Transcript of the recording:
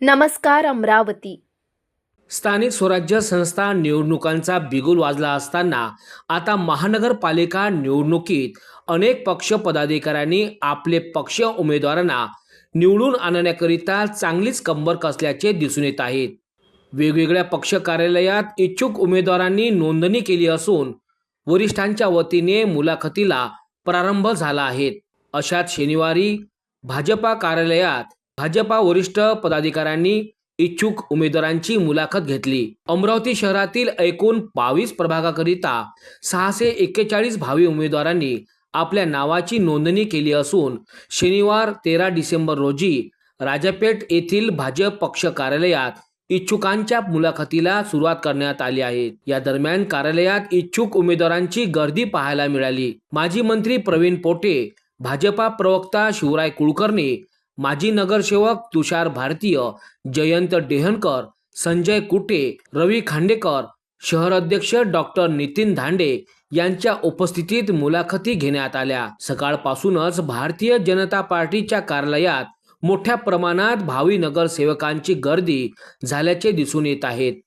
नमस्कार अमरावती। स्थानिक स्वराज्य संस्था निवडणुकांचा बिगुल वाजला असताना आता महानगरपालिका निवडणुकीत अनेक पक्ष पदाधिकाऱ्यांनी आपले पक्ष उमेदवारांना निवडून आणण्याकरिता चांगलीच कंबर कसल्याचे दिसून येत आहेत। वेगवेगळ्या पक्ष कार्यालयात इच्छुक उमेदवारांनी नोंदणी केली असून वरिष्ठांच्या वतीने मुलाखतीला प्रारंभ झाला आहे। अशात शनिवारी भाजपा कार्यालयात भाजपा वरिष्ठ पदाधिकाऱ्यांनी इच्छुक उमेदवारांची मुलाखत घेतली। अमरावती शहरातील एकूण 22 प्रभागाकरिता 641 भावी उमेदवारांनी आपल्या नावाची नोंदणी केली असून शनिवार 13 डिसेंबर रोजी राजापेठ येथील भाजप पक्ष कार्यालयात इच्छुकांच्या मुलाखतीला सुरुवात करण्यात आली आहे। या दरम्यान कार्यालयात इच्छुक उमेदवारांची गर्दी पाहायला मिळाली। माजी मंत्री प्रवीण पोटे, भाजपा प्रवक्ता शिवराय कुलकर्णी, माजी नगरसेवक तुषार भारतीय, जयंत डेहनकर, संजय कुटे, रवी खांडेकर, शहर अध्यक्ष डॉक्टर नितीन धांडे यांच्या उपस्थितीत मुलाखती घेण्यात आल्या। सकाळपासूनच भारतीय जनता पार्टीच्या कार्यालयात मोठ्या प्रमाणात भावी नगरसेवकांची गर्दी झाल्याचे दिसून येत आहे।